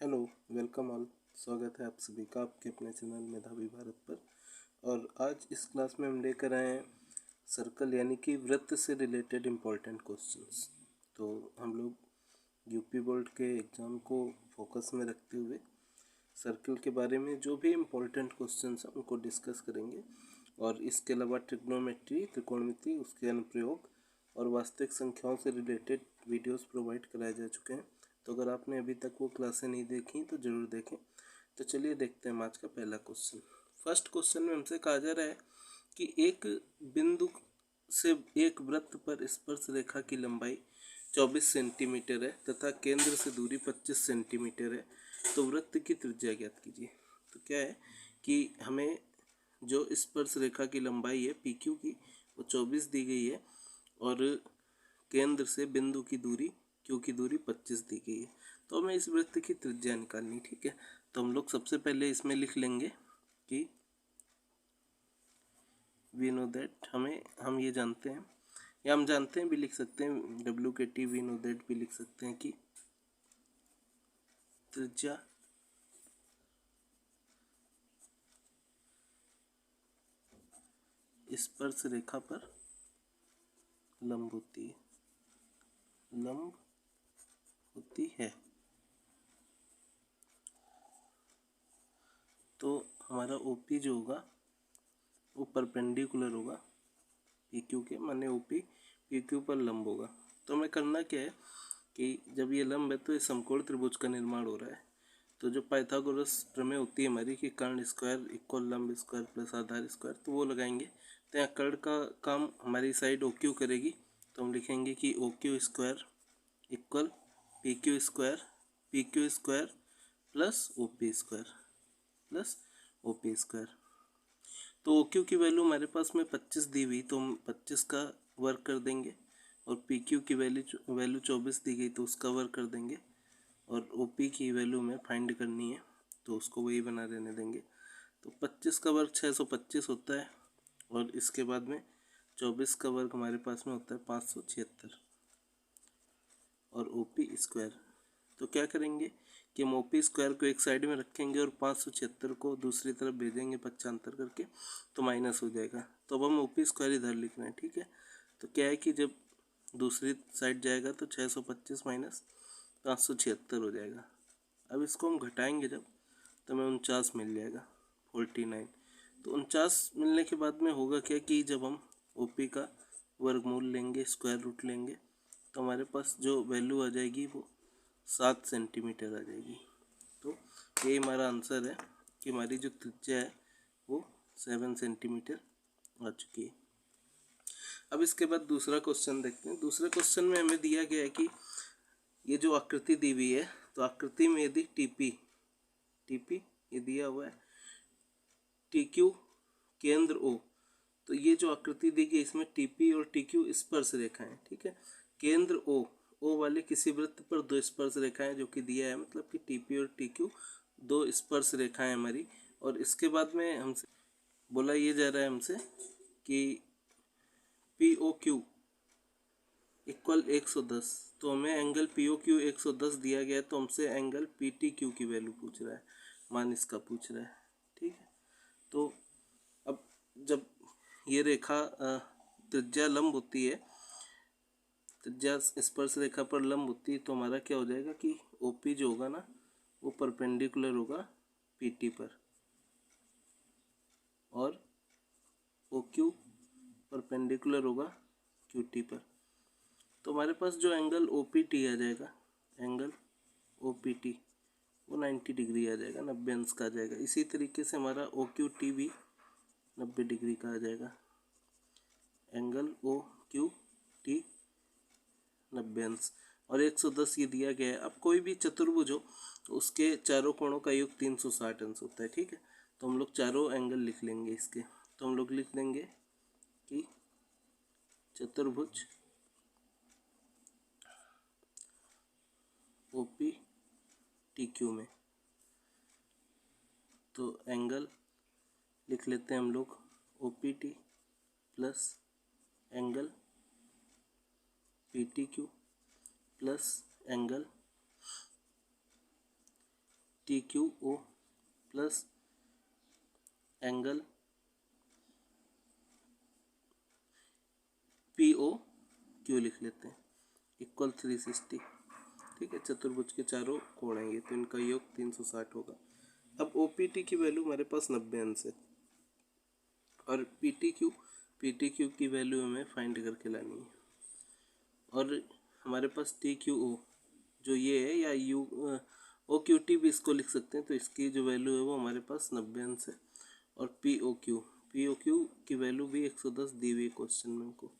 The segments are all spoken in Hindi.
Hello, welcome all. स्वागत है आप सभी का आपके अपने चैनल मेधावी भारत पर। और आज इस क्लास में हम लेकर आए हैं सर्कल यानी कि वृत्त से रिलेटेड इम्पोर्टेंट क्वेश्चंस। तो हम लोग यूपी बोर्ड के एग्ज़ाम को फोकस में रखते हुए सर्कल के बारे में जो भी इम्पोर्टेंट क्वेश्चंस हैं उनको डिस्कस करेंगे। और इसके अलावा ट्रिग्नोमेट्री, त्रिकोणमिति, उसके अनुप्रयोग और वास्तविक संख्याओं से रिलेटेड वीडियोस प्रोवाइड कराए जा चुके हैं। तो अगर आपने अभी तक वो क्लासें नहीं देखी तो ज़रूर देखें। तो चलिए देखते हैं आज का पहला क्वेश्चन। फर्स्ट क्वेश्चन में हमसे कहा जा रहा है कि एक बिंदु से एक वृत्त पर स्पर्श रेखा की लंबाई 24 सेंटीमीटर है तथा केंद्र से दूरी 25 सेंटीमीटर है। तो वृत्त की त्रिज्या ज्ञात कीजिए। तो क्या है कि हमें जो स्पर्श रेखा की लंबाई है पी क्यू की वो 24 दी गई है और केंद्र से बिंदु की दूरी क्यू की दूरी 25 दी गई है। तो हमें इस वृत्त की त्रिज्या निकालनी, ठीक है। तो हम लोग सबसे पहले इसमें लिख लेंगे कि वी नो दैट, हम ये जानते हैं या हम जानते हैं भी लिख सकते हैं, डब्ल्यू के टी वी नो दैट भी लिख सकते हैं कि त्रिज्या स्पर्श रेखा पर लंब होती है। तो हमारा ओपी जो होगा वो परपेंडिकुलर होगा पी क्यू के, माने ओपी पी क्यू पर लंब होगा। तो हमें करना क्या है कि जब ये लंब है तो ये समकोण त्रिभुज का निर्माण हो रहा है। तो जो पाइथागोरस प्रमेय होती है हमारी कि कर्ण स्क्वायर इक्वल लंब स्क्वायर प्लस आधार स्क्वायर, तो वो लगाएंगे। तो यहाँ कर्ण का काम हमारी साइड ओ क्यू करेगी। तो हम लिखेंगे कि O Q square equal P Q square plus O P square. तो ओ क्यू की वैल्यू हमारे पास में 25 दी हुई, तो हम 25 का वर्क कर देंगे। और पी क्यू की वैल्यू 24 दी गई तो उसका वर्क कर देंगे। और ओ पी की वैल्यू में फाइंड करनी है तो उसको वही बना रहने देंगे। तो 25 का वर्ग 625 होता है और इसके बाद में 24 का वर्ग हमारे पास में होता है 576 और ओ पी स्क्वायर। तो क्या करेंगे कि हम ओ पी स्क्वायर को एक साइड में रखेंगे और 576 को दूसरी तरफ भेजेंगे 75 करके, तो माइनस हो जाएगा। तो अब हम ओ पी स्क्वायर इधर लिख रहे हैं, ठीक है। तो क्या है कि जब दूसरी साइड जाएगा तो 625 माइनस 576 हो जाएगा। अब इसको हम घटाएंगे जब, तो हमें 49 मिल जाएगा, 49। तो 49 मिलने के बाद में होगा क्या कि जब हम ओ पी का वर्गमूल लेंगे, स्क्वायर रूट लेंगे, तो हमारे पास जो वैल्यू आ जाएगी वो 7 सेंटीमीटर आ जाएगी। तो ये हमारा आंसर है कि हमारी जो त्रिज्या है वो 7 सेंटीमीटर आ चुकी है। अब इसके बाद दूसरा क्वेश्चन देखते हैं। दूसरे क्वेश्चन में हमें दिया गया है कि ये जो आकृति दी हुई है, तो आकृति में यदि टीपी ये दिया हुआ है, टी क्यू केंद्र ओ, तो ये जो आकृति दी गई इसमें टीपी और टी क्यू स्पर्श रेखाएं, ठीक है। केंद्र ओ वाले किसी वृत्त पर दो स्पर्श रेखाएं जो कि दिया है, मतलब कि टीपी और टी क्यू दो स्पर्श रेखाएं हमारी। और इसके बाद में हमसे बोला ये जा रहा है हमसे कि पी ओ क्यू इक्वल 110। तो हमें एंगल पी ओ क्यू 110 दिया गया है, तो हमसे एंगल पी टी क्यू की वैल्यू पूछ रहा है, मान इसका पूछ रहा है, ठीक है। तो अब जब ये रेखा त्रिज्या लंब होती है, त्रिज्या स्पर्श रेखा पर लंब होती है, तो हमारा क्या हो जाएगा कि ओ पी जो होगा ना वो परपेंडिकुलर होगा पी टी पर और ओ क्यू परपेंडिकुलर होगा क्यू टी पर। तो हमारे पास जो एंगल ओ पी टी आ जाएगा, एंगल ओ पी टी वो 90 डिग्री आ जाएगा, 90 अंश का आ जाएगा। इसी तरीके से हमारा ओ क्यू टी भी 90 डिग्री का आ जाएगा, एंगल ओ क्यू टी 90 अंश। और 110 ये दिया गया है। अब कोई भी चतुर्भुज हो तो उसके चारों कोणों का योग 360 अंश होता है, ठीक है। तो हम लोग चारों एंगल लिख लेंगे इसके। तो हम लोग लिख देंगे कि चतुर्भुज ओ पी टी क्यू में, तो एंगल लिख लेते हैं हम लोग O P T plus angle P T Q plus angle T Q O plus angle P O Q लिख लेते हैं इक्वल 360। ठीक है, चतुर्भुज के चारों कोण हैं ये, तो इनका योग 360 होगा। अब ओ पी टी की वैल्यू हमारे पास 90 अंश है और पी टी क्यू की वैल्यू हमें फाइंड करके लानी है। और हमारे पास टी क्यू ओ जो ये है, या यू ओ क्यू टी भी इसको लिख सकते हैं, तो इसकी जो वैल्यू है वो हमारे पास 90 अंश है। और पी ओ क्यू की वैल्यू भी 110 दी हुई है क्वेश्चन में हमको।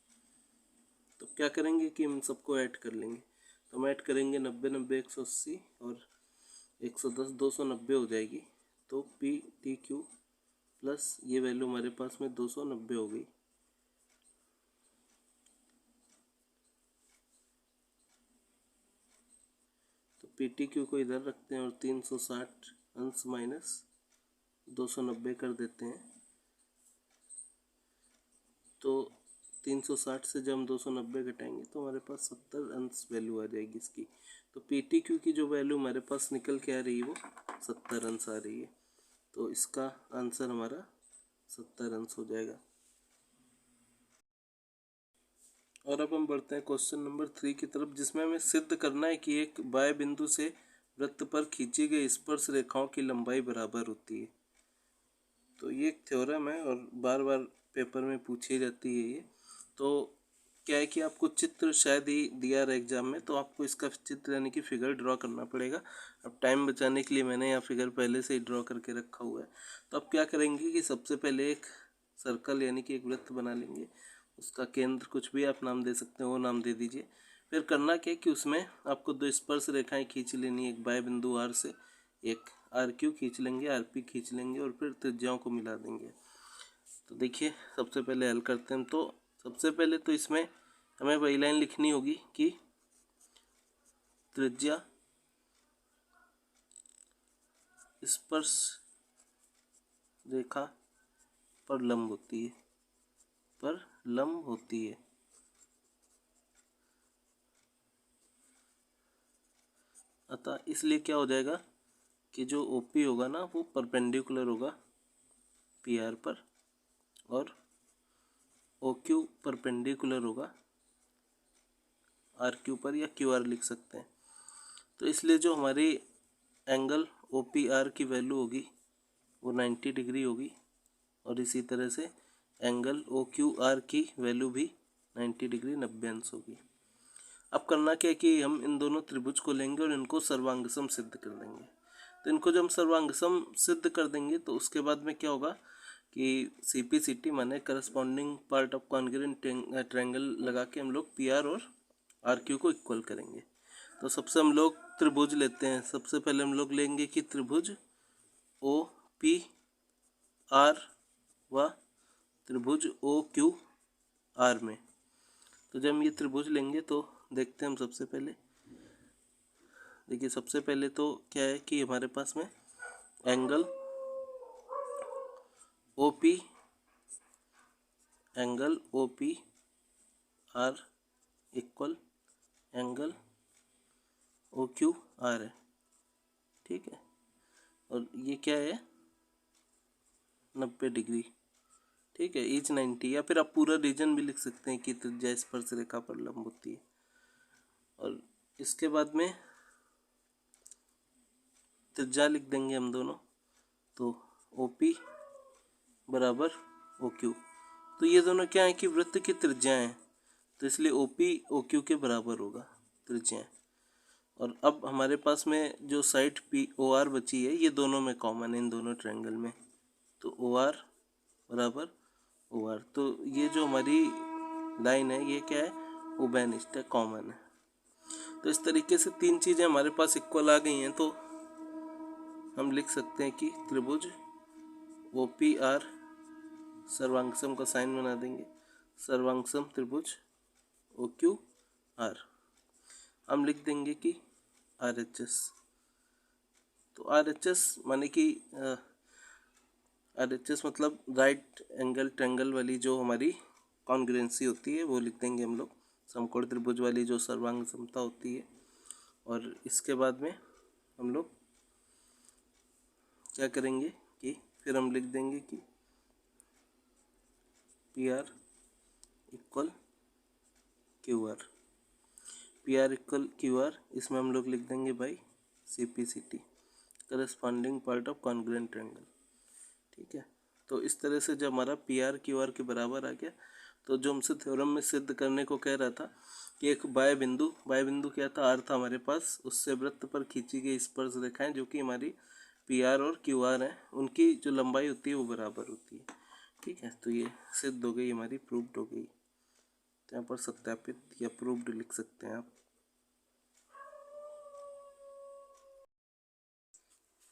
तो क्या करेंगे कि हम सबको ऐड कर लेंगे, तो हम ऐड करेंगे 90 90 180 और 110 290 हो जाएगी। तो पी टी क्यू प्लस ये वैल्यू हमारे पास में 290 हो गई। तो पी टी क्यू को इधर रखते हैं और 360 अंश माइनस 290 कर देते हैं। तो 360 से जब हम 290 घटाएंगे तो हमारे पास 70 अंश वैल्यू आ जाएगी इसकी। तो पी टी क्यू की जो वैल्यू हमारे पास निकल के आ रही है वो 70 अंश आ रही है। तो इसका आंसर हमारा 70 अंश हो जाएगा। और अब हम बढ़ते हैं क्वेश्चन नंबर 3 की तरफ, जिसमें हमें सिद्ध करना है कि एक बाह्य बिंदु से वृत्त पर खींची गई स्पर्श रेखाओं की लंबाई बराबर होती है। तो ये एक थ्योरम है और बार बार पेपर में पूछी जाती है ये। तो क्या है कि आपको चित्र शायद ही दिया रहा एग्जाम में, तो आपको इसका चित्र यानी कि फिगर ड्रॉ करना पड़ेगा। अब टाइम बचाने के लिए मैंने यहाँ फिगर पहले से ही ड्रॉ करके रखा हुआ है। तो अब क्या करेंगे कि सबसे पहले एक सर्कल यानी कि एक वृत्त बना लेंगे, उसका केंद्र कुछ भी आप नाम दे सकते हैं, वो नाम दे दीजिए। फिर करना क्या कि उसमें आपको दो स्पर्श रेखाएं खींच लेनी है, एक बाह्य बिंदु आर से एक आर क्यू खींच लेंगे, आर पी खींच लेंगे और फिर त्रिज्याओं को मिला देंगे। तो देखिए सबसे पहले हल करते हैं। तो सबसे पहले तो इसमें हमें वही लाइन लिखनी होगी कि त्रिज्या स्पर्श रेखा पर लंब होती है, पर लंब होती है। अतः इसलिए क्या हो जाएगा कि जो ओपी होगा ना वो परपेंडिकुलर होगा पी आर पर और ओ क्यू परपेंडिकुलर होगा आर क्यू पर, या क्यू आर लिख सकते हैं। तो इसलिए जो हमारी एंगल ओ पी आर की वैल्यू होगी वो 90 डिग्री होगी और इसी तरह से एंगल ओ क्यू आर की वैल्यू भी 90 डिग्री 90 अंश होगी। अब करना क्या है कि हम इन दोनों त्रिभुज को लेंगे और इनको सर्वांगसम सिद्ध कर देंगे। तो इनको जब हम सर्वांगसम सिद्ध कर देंगे तो उसके बाद में क्या होगा कि सी पी सी टी माने corresponding part of congruent triangle लगा के हम लोग पी आर और आर क्यू को इक्वल करेंगे। तो सबसे हम लोग त्रिभुज लेते हैं। सबसे पहले हम लोग लेंगे कि त्रिभुज ओ पी आर व त्रिभुज ओ क्यू आर में। तो जब हम ये त्रिभुज लेंगे तो देखते हैं हम सबसे पहले, देखिए सबसे पहले तो क्या है कि हमारे पास में angle O P R equal angle O Q R है। ठीक है, और ये क्या है 90 डिग्री। ठीक है, ईच 90, या फिर आप पूरा रीजन भी लिख सकते हैं कि त्रिज्या स्पर्श रेखा पर लंब होती है। और इसके बाद में त्रिज्या लिख देंगे हम दोनों, तो ओ पी बराबर ओ क्यू। तो ये दोनों क्या है कि वृत्त की त्रिज्याएं हैं, तो इसलिए ओ पी ओ क्यू के बराबर होगा त्रिज्याएं। और अब हमारे पास में जो साइड पी ओ आर बची है ये दोनों में कॉमन है, इन दोनों ट्रायंगल में। तो ओ आर बराबर ओ आर, तो ये जो हमारी लाइन है ये क्या है उभयनिष्ठ है, कॉमन है। तो इस तरीके से तीन चीज़ें हमारे पास इक्वल आ गई हैं, तो हम लिख सकते हैं कि त्रिभुज ओ पी आर सर्वांगसम का साइन बना देंगे, सर्वांगसम त्रिभुज ओ क्यू आर। हम लिख देंगे कि आर एच एस। तो आर एच एस माने कि आर एच एस मतलब राइट एंगल ट्रायंगल वाली जो हमारी कॉन्ग्रुएंसी होती है वो लिख देंगे हम लोग, समकोण त्रिभुज वाली जो सर्वांग समता होती है। और इसके बाद में हम लोग क्या करेंगे कि फिर हम लिख देंगे कि P R equal Q R, P R equal Q R, इसमें हम लोग लिख देंगे by C P C T, corresponding part of congruent triangle. ठीक है, तो इस तरह से जब हमारा पी आर क्यू आर के बराबर आ गया, तो जो हमसे थ्योरम में सिद्ध करने को कह रहा था कि एक बाह्य बिंदु क्या था, आर था हमारे पास, उससे वृत्त पर खींची गई स्पर्श रेखाएं जो कि हमारी पी आर और क्यू आर हैं, उनकी जो लंबाई होती है वो बराबर होती है। ठीक है, तो ये सिद्ध हो गई, हमारी प्रूव्ड हो गई। तो यहाँ पर सत्यापित या प्रूव्ड लिख सकते हैं आप।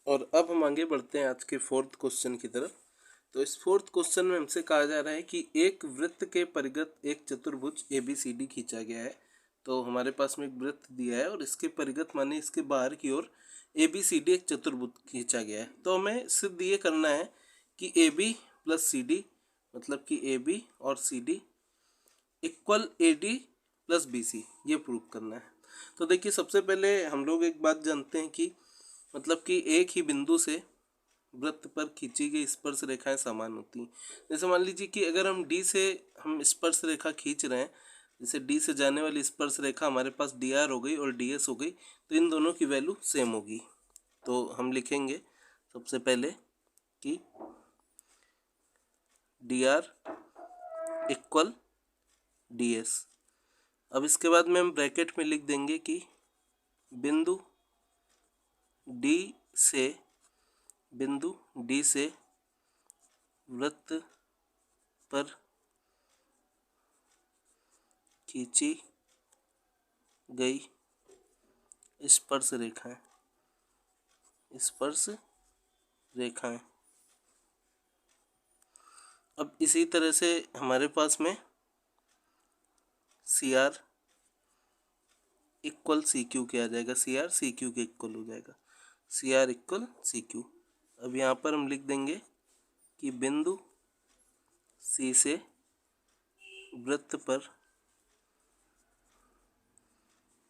और अब हम आगे बढ़ते हैं आज के फोर्थ क्वेश्चन की तरफ। तो इस फोर्थ क्वेश्चन में हमसे कहा जा रहा है कि एक वृत्त के परिगत एक चतुर्भुज ABCD खींचा गया है। तो हमारे पास में एक वृत्त दिया है और इसके परिगत माने इसके बाहर की ओर ABCD एक चतुर्भुज खींचा गया है। तो हमें सिद्ध ये करना है कि AB प्लस CD मतलब कि AB और CD equal AD plus BC, ये प्रूव करना है। तो देखिए, सबसे पहले हम लोग एक बात जानते हैं कि मतलब कि एक ही बिंदु से वृत्त पर खींची गई स्पर्श रेखाएं समान होती हैं। जैसे मान लीजिए कि अगर हम D से हम स्पर्श रेखा खींच रहे हैं, जैसे D से जाने वाली स्पर्श रेखा हमारे पास DR हो गई और DS हो गई, तो इन दोनों की वैल्यू सेम होगी। तो हम लिखेंगे सबसे पहले कि DR इक्वल DS। अब इसके बाद में हम ब्रैकेट में लिख देंगे कि बिंदु D से वृत्त पर खींची गई स्पर्श रेखाएं। अब इसी तरह से हमारे पास में CR इक्वल CQ क्या आ जाएगा, CR CQ के इक्वल हो जाएगा, CR इक्वल CQ। अब यहाँ पर हम लिख देंगे कि बिंदु C से वृत्त पर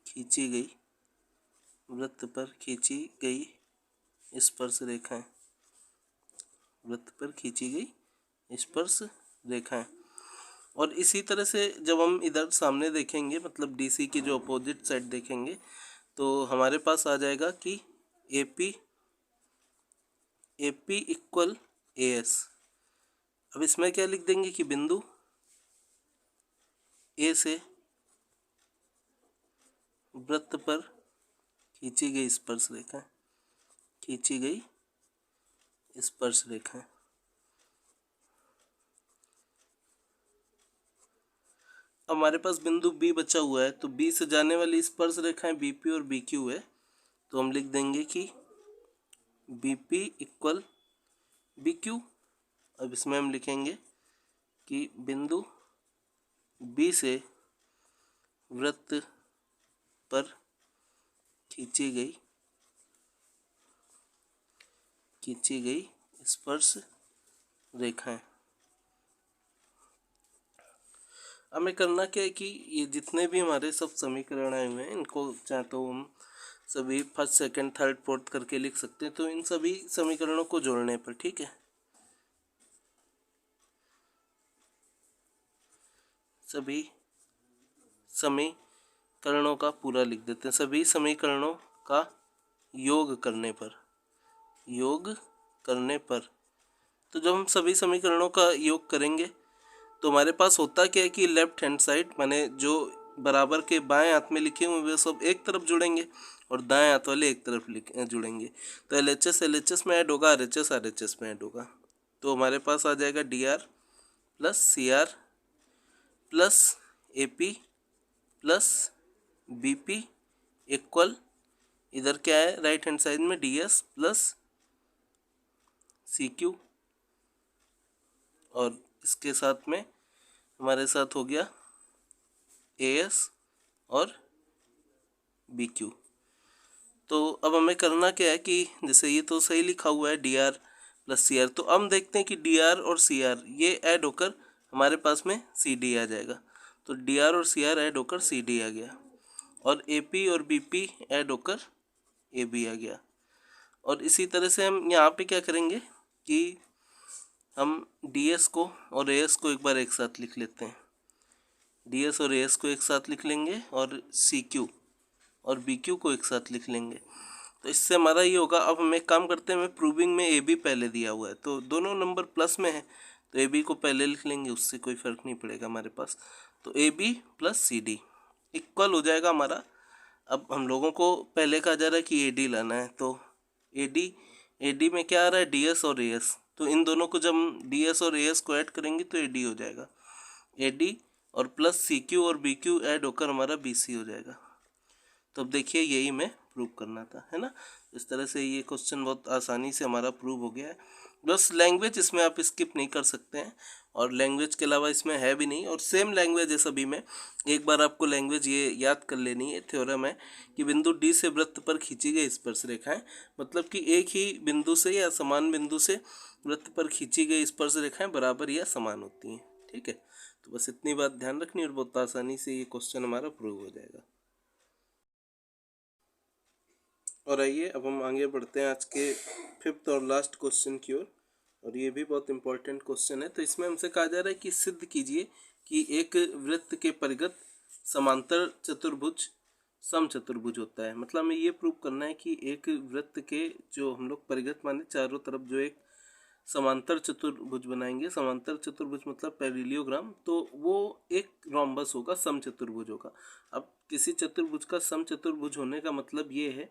खींची गई स्पर्श रेखाएं, और इसी तरह से जब हम इधर सामने देखेंगे मतलब DC की जो अपोजिट साइड देखेंगे, तो हमारे पास आ जाएगा कि AP इक्वल AS। अब इसमें क्या लिख देंगे कि बिंदु A से वृत्त पर खींची गई स्पर्श रेखाएं। हमारे पास बिंदु B बचा हुआ है, तो B से जाने वाली स्पर्श रेखाएं BP और BQ है, तो हम लिख देंगे कि BP इक्वल BQ। अब इसमें हम लिखेंगे कि बिंदु B से वृत्त पर खींची गई स्पर्श रेखाएं। हमें करना क्या है कि ये जितने भी हमारे सब समीकरण आए हुए हैं, इनको चाहे तो हम सभी फर्स्ट सेकंड थर्ड फोर्थ करके लिख सकते हैं। तो इन सभी समीकरणों को जोड़ने पर, ठीक है, सभी समीकरणों का पूरा लिख देते हैं, सभी समीकरणों का योग करने पर। तो जब हम सभी समीकरणों का योग करेंगे तो हमारे पास होता क्या है कि लेफ्ट हैंड साइड माने जो बराबर के बाएं हाथ में लिखे हुए वे सब एक तरफ जुड़ेंगे और दाएं हाथ वाले एक तरफ जुड़ेंगे। तो LHS में ऐड होगा, RHS में ऐड होगा। तो हमारे पास आ जाएगा DR plus CR plus AP plus BP equal, इधर क्या है राइट हैंड साइड में DS प्लस CQ, और इसके साथ में हमारे साथ हो गया AS और BQ। तो अब हमें करना क्या है कि जैसे ये तो सही लिखा हुआ है DR प्लस CR, तो हम देखते हैं कि DR और CR ये ऐड होकर हमारे पास में CD आ जाएगा। तो DR और CR ऐड होकर CD आ गया और AP और BP ऐड होकर AB आ गया। और इसी तरह से हम यहाँ पे क्या करेंगे कि हम ds को और as को एक बार एक साथ लिख लेते हैं। ds और as को एक साथ लिख लेंगे और cq और bq को एक साथ लिख लेंगे। तो इससे हमारा ये होगा। अब हम एक काम करते हैं, हमें प्रूविंग में ab पहले दिया हुआ है तो दोनों नंबर प्लस में है तो ab को पहले लिख लेंगे, उससे कोई फ़र्क नहीं पड़ेगा हमारे पास। तो ab प्लस cd इक्वल हो जाएगा हमारा। अब हम लोगों को पहले कहा जा रहा है कि AD लाना है, तो AD में क्या आ रहा है, DS और AS। तो इन दोनों को जब हम DS और AS को ऐड करेंगे तो AD हो जाएगा। AD और प्लस CQ और BQ ऐड होकर हमारा BC हो जाएगा। तो अब देखिए यही मैं प्रूव करना था, है ना। इस तरह से ये क्वेश्चन बहुत आसानी से हमारा प्रूव हो गया है। बस लैंग्वेज इसमें आप स्किप नहीं कर सकते हैं और लैंग्वेज के अलावा इसमें है भी नहीं, और सेम लैंग्वेज है सभी में। एक बार आपको लैंग्वेज ये याद कर लेनी है। थ्योरम है कि बिंदु डी से वृत्त पर खींची गई स्पर्श रेखाएं, मतलब कि एक ही बिंदु से या समान बिंदु से वृत्त पर खींची गई स्पर्श रेखाएं बराबर या समान होती हैं। ठीक है, तो बस इतनी बात ध्यान रखनी और बहुत आसानी से ये क्वेश्चन हमारा प्रूव हो जाएगा। और आइए अब हम आगे बढ़ते हैं आज के 5th और लास्ट क्वेश्चन की ओर, और ये भी बहुत इंपॉर्टेंट क्वेश्चन है। तो इसमें हमसे कहा जा रहा है कि सिद्ध कीजिए कि एक वृत्त के परिगत समांतर चतुर्भुज समचतुर्भुज होता है। मतलब हमें ये प्रूव करना है कि एक वृत्त के जो हम लोग परिगत माने चारों तरफ जो एक समांतर चतुर्भुज बनाएंगे, समांतर चतुर्भुज मतलब पैरेललोग्राम, तो वो एक रोम्बस होगा, समचतुर्भुज होगा। अब किसी चतुर्भुज का समचतुर्भुज होने का मतलब ये है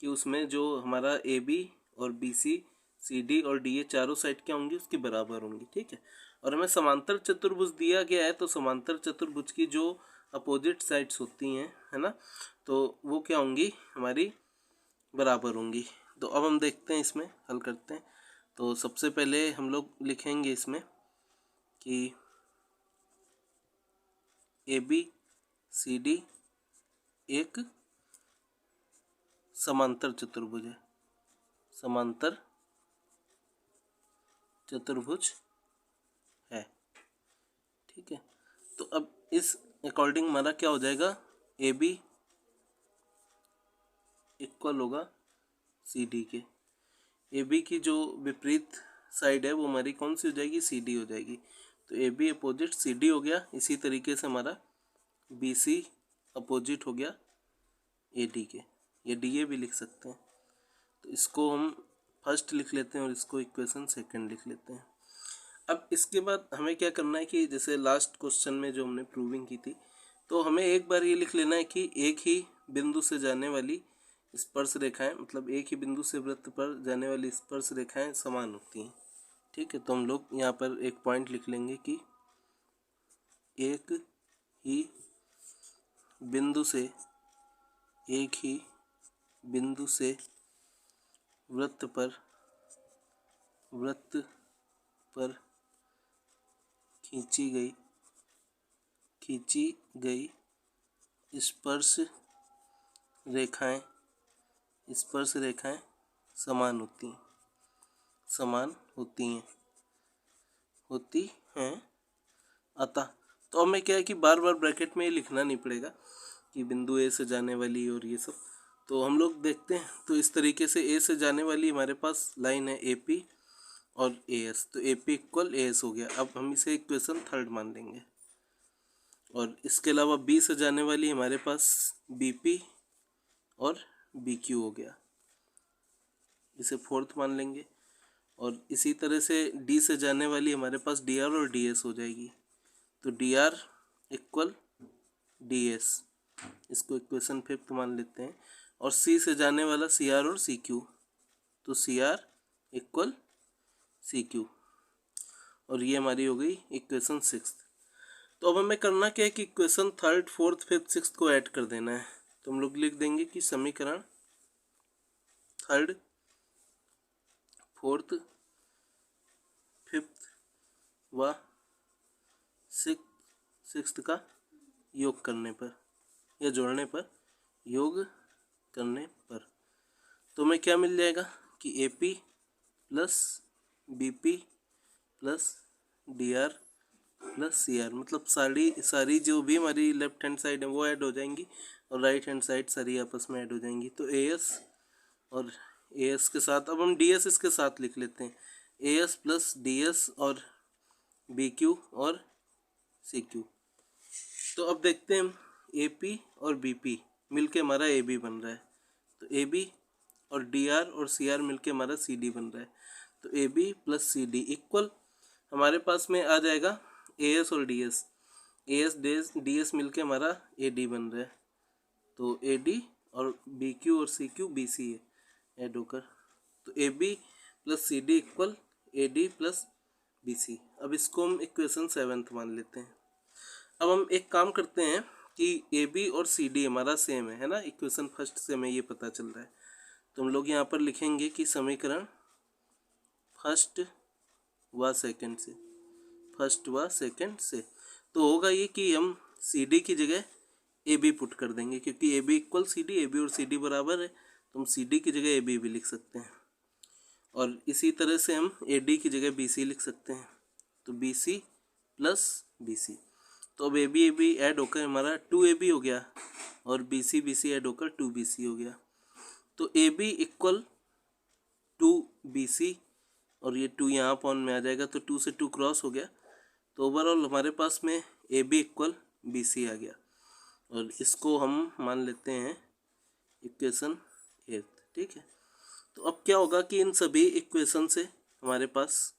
कि उसमें जो हमारा AB और BC CD और DA चारों साइड क्या होंगी, उसके बराबर होंगी। ठीक है, और हमें समांतर चतुर्भुज दिया गया है तो समांतर चतुर्भुज की जो अपोजिट साइड्स होती हैं, है ना, तो वो क्या होंगी, हमारी बराबर होंगी। तो अब हम देखते हैं, इसमें हल करते हैं। तो सबसे पहले हम लोग लिखेंगे इसमें कि AB CD एक समांतर चतुर्भुज है, समांतर चतुर्भुज है। ठीक है, तो अब इस अकॉर्डिंग हमारा क्या हो जाएगा, AB इक्वल होगा CD के। AB की जो विपरीत साइड है वो हमारी कौन सी हो जाएगी, CD हो जाएगी। तो AB अपोजिट CD हो गया। इसी तरीके से हमारा BC अपोजिट हो गया AD के, या DA भी लिख सकते हैं। तो इसको हम फर्स्ट लिख लेते हैं और इसको इक्वेशन सेकंड लिख लेते हैं। अब इसके बाद हमें क्या करना है कि जैसे लास्ट क्वेश्चन में जो हमने प्रूविंग की थी, तो हमें एक बार ये लिख लेना है कि एक ही बिंदु से जाने वाली स्पर्श रेखाएं, मतलब एक ही बिंदु से वृत्त पर जाने वाली स्पर्श रेखाएं समान होती हैं। ठीक है, तो हम लोग यहाँ पर एक पॉइंट लिख लेंगे कि एक ही बिंदु से, एक ही बिंदु से वृत्त पर खींची गई स्पर्श रेखाएं समान होती हैं अतः। तो हमें क्या है कि बार बार ब्रैकेट में ये लिखना नहीं पड़ेगा कि बिंदु A से जाने वाली और ये सब। तो हम लोग देखते हैं, तो इस तरीके से A से जाने वाली हमारे पास लाइन है AP और AS, तो AP इक्वल AS हो गया। अब हम इसे इक्वेशन थर्ड मान लेंगे। और इसके अलावा B से जाने वाली हमारे पास BP और BQ हो गया, इसे फोर्थ मान लेंगे। और इसी तरह से D से जाने वाली हमारे पास DR और DS हो जाएगी, तो DR इक्वल DS, इसको इक्वेशन फिफ्थ मान लेते हैं। और C से जाने वाला CR और CQ, तो CR इक्वल CQ, और ये हमारी हो गई इक्वेशन सिक्स्थ। तो अब हमें करना क्या है कि equation third, fourth, fifth, sixth को ऐड कर देना है। तो हम लोग लिख देंगे कि समीकरण थर्ड, फोर्थ, फिफ्थ व सिक्स्थ का योग करने पर या जोड़ने पर, योग करने पर तो हमें क्या मिल जाएगा कि AP plus BP plus DR plus CR, मतलब सारी जो भी हमारी लेफ्ट हैंड साइड है वो ऐड हो जाएंगी और राइट हैंड साइड सारी आपस में ऐड हो जाएंगी। तो AS और ए एस के साथ। अब हम डी एस इसके साथ लिख लेते हैं, A S plus D S और बी क्यू और सी क्यू। तो अब देखते हैं हम, ए पी और बी पी मिल के हमारा ए बी बन रहा है, तो ए बी और डी आर और सी आर मिल के हमारा सी डी बन रहा है। तो A B plus C D equal हमारे पास में आ जाएगा ए एस और D S, A S D S मिल के हमारा ए डी बन रहा है। तो ए डी और बी क्यू और सी क्यू बी सी है ऐड होकर, तो A B plus C D equal A D plus B C. अब इसको हम इक्वेशन 7 मान लेते हैं। अब हम एक काम करते हैं कि ए बी और सी डी हमारा सेम है ना, इक्वेशन फर्स्ट से हमें ये पता चल रहा है। तो हम लोग यहाँ पर लिखेंगे कि समीकरण फर्स्ट व सेकंड से, फर्स्ट व सेकंड से। तो होगा ये कि हम सी डी की जगह ए बी पुट कर देंगे, क्योंकि A B equal C D, A B और सी डी बराबर है, तो हम सी डी की जगह ए बी भी लिख सकते हैं। और इसी तरह से हम ए डी की जगह बी सी लिख सकते हैं, तो B C plus B C. तो अब ए बी ऐड होकर हमारा 2AB हो गया और बी सी ऐड होकर 2BC हो गया। तो ए बी इक्वल 2BC और ये 2 यहाँ अपॉन में आ जाएगा, तो 2 से 2 क्रॉस हो गया। तो ओवरऑल हमारे पास में ए बी इक्वल BC आ गया, और इसको हम मान लेते हैं इक्वेशन 8। ठीक है, तो अब क्या होगा कि इन सभी इक्वेशन से हमारे पास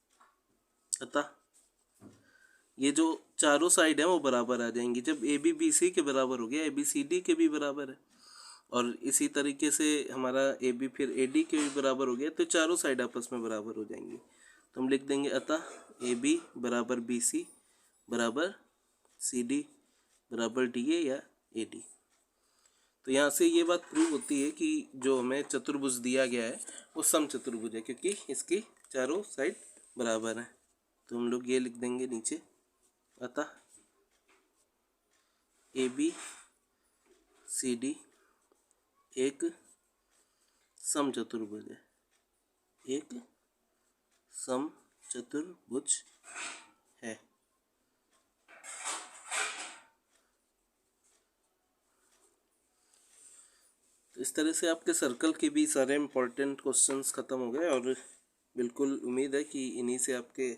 अतः ये जो चारों साइड है वो बराबर आ जाएंगी। जब ए बी बी सी के बराबर हो गया, ए बी सी डी के भी बराबर है, और इसी तरीके से हमारा ए बी फिर ए डी के भी बराबर हो गया, तो चारों साइड आपस में बराबर हो जाएंगी। तो हम लिख देंगे अतः ए बी बराबर बी सी बराबर सी डी बराबर डी ए या ए डी। तो यहाँ से ये बात प्रूव होती है कि जो हमें चतुर्भुज दिया गया है वो सम चतुर्भुज है, क्योंकि इसकी चारों साइड बराबर हैं। तो हम लोग ये लिख देंगे नीचे, अतः ए बी सी डी एक सम चतुर्भुज है, एक सम चतुर्भुज है। तो इस तरह से आपके सर्कल के भी सारे इम्पोर्टेंट क्वेश्चंस ख़त्म हो गए, और बिल्कुल उम्मीद है कि इन्हीं से आपके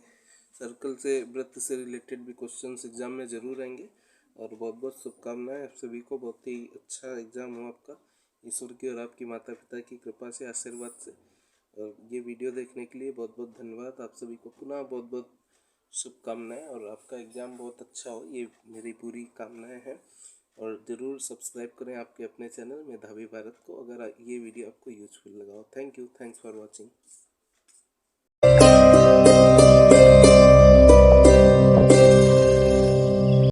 सर्कल से वृत्त से रिलेटेड भी क्वेश्चंस एग्जाम में ज़रूर आएंगे। और बहुत बहुत शुभकामनाएं आप सभी को, बहुत ही अच्छा एग्ज़ाम हो आपका, ईश्वर की और आपकी माता पिता की कृपा से, आशीर्वाद से। और ये वीडियो देखने के लिए बहुत बहुत धन्यवाद। आप सभी को पुनः बहुत बहुत शुभकामनाएं, और आपका एग्ज़ाम बहुत अच्छा हो, ये मेरी पूरी कामनाएं हैं। और ज़रूर सब्सक्राइब करें आपके अपने चैनल मेधावी भारत को, अगर ये वीडियो आपको यूजफुल लगा हो। Thank you, thanks for watching.